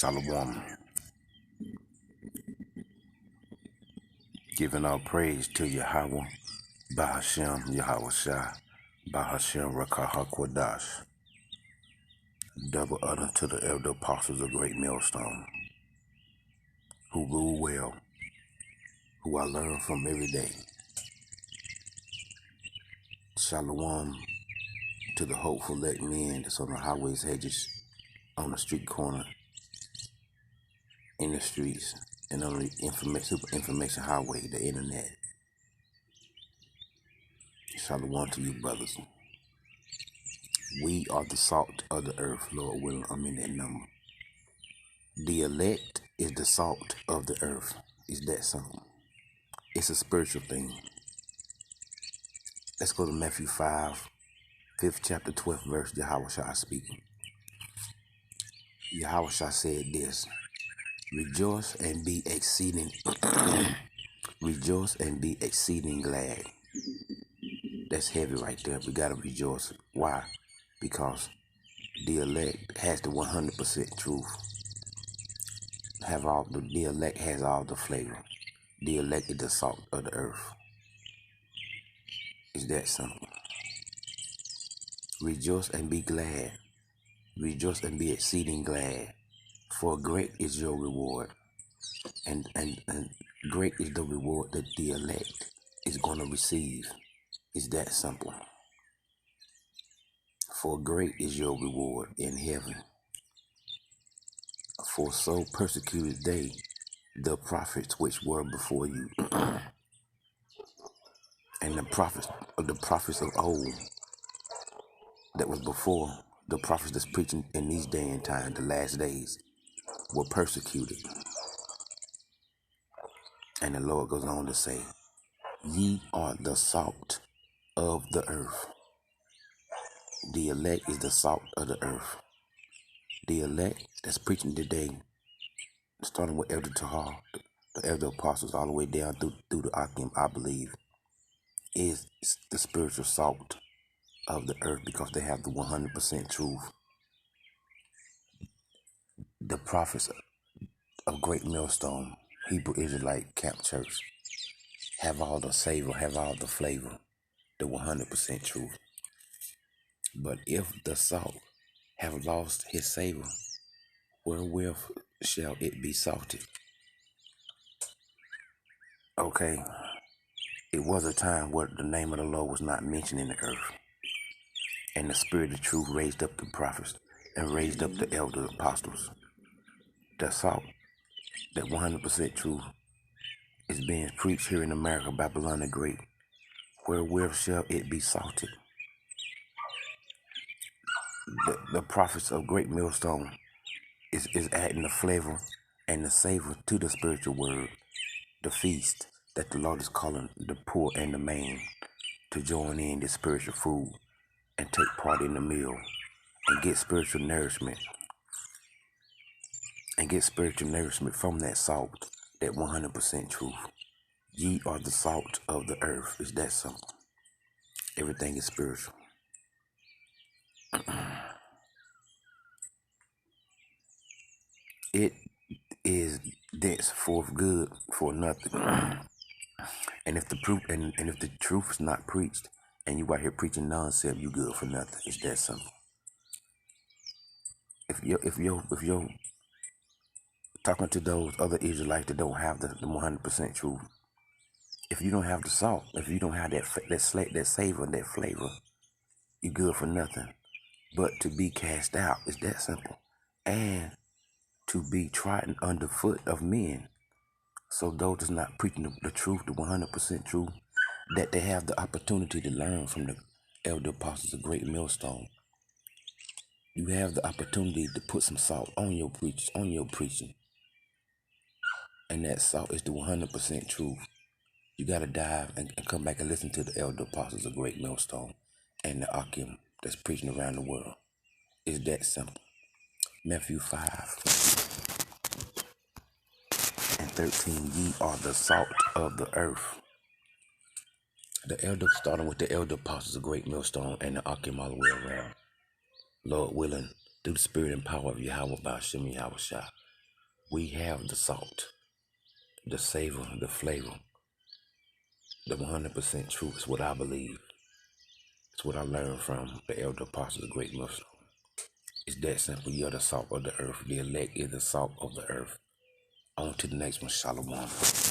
Shalom. Giving all praise to Yahweh, Bahashem, Yahweh Shai, Bahashem, Rakah HaKodash. Double honor to the elder apostles of Great Millstone, who rule well, who I learn from every day. Shalom to the hopeful let men that's on the highways, hedges, on the street corner, in the streets, and on the information highway, the internet. Shalom to you, brothers. We are the salt of the earth, Lord willing, I'm in that number. The elect is the salt of the earth. Is that something? It's a spiritual thing. Let's go to Matthew 5, 5th chapter, 12th verse, Yahweh Shai speaking. Yahweh Shai said this: rejoice and be exceeding rejoice and be exceeding glad. That's heavy right there. We gotta rejoice. Why? Because the elect has the 100% truth. The elect has all the flavor. The elect is the salt of the earth. It's that simple. Rejoice and be glad. Rejoice and be exceeding glad. For great is your reward. And great is the reward that the elect is going to receive. It's that simple. For great is your reward in heaven. For so persecuted they the prophets which were before you. And the prophets of old that was before, the prophets that's preaching in these day and time, the last days, were persecuted. And the Lord goes on to say, ye are the salt of the earth. The elect is the salt of the earth. The elect that's preaching today, starting with Elder Tahar, the elder apostles, all the way down through the Akim, I believe, is the spiritual salt of the earth, because they have the 100% truth. The prophets of Great Millstone, Hebrew Israelite Camp Church, have all the savor, have all the flavor, the 100% truth. But if the salt have lost his savor, wherewith shall it be salted? Okay, it was a time where the name of the Lord was not mentioned in the earth, and the Spirit of truth raised up the prophets and raised up the elder apostles. The salt, that 100% truth, is being preached here in America, Babylon the Great. Wherewith shall it be salted? The prophets of Great Millstone is adding the flavor and the savor to the spiritual word, the feast that the Lord is calling the poor and the man to join in this spiritual food and take part in the meal and get spiritual nourishment. And get spiritual nourishment from that salt, that 100% truth. Ye are the salt of the earth. It's that simple. Everything is spiritual. It is thenceforth good for nothing. And if the truth is not preached, and you out here preaching nonsense, you good for nothing. It's that simple. If you're talking to those other Israelites that don't have the 100% truth, if you don't have the salt, if you don't have that savor, that flavor, you good for nothing. But to be cast out is that simple, and to be trodden underfoot of men. So those that's not preaching the truth, the 100% truth, that they have the opportunity to learn from the elder apostles of Great Millstone. You have the opportunity to put some salt on your preaching. And that salt is the 100% truth. You got to dive and come back and listen to the elder apostles of Great Millstone and the Akim that's preaching around the world. It's that simple. Matthew 5:13, ye are the salt of the earth. The elder, starting with the elder apostles of Great Millstone and the Akim all the way around. Lord willing, through the spirit and power of Yahweh, Bahashem, Yahweh Shai, We have the salt, the savor, the flavor. The 100% truth is what I believe. It's what I learned from the elder apostles, the great Muslim. It's that simple. You're the salt of the earth. The elect is the salt of the earth. On to the next one. Shalom.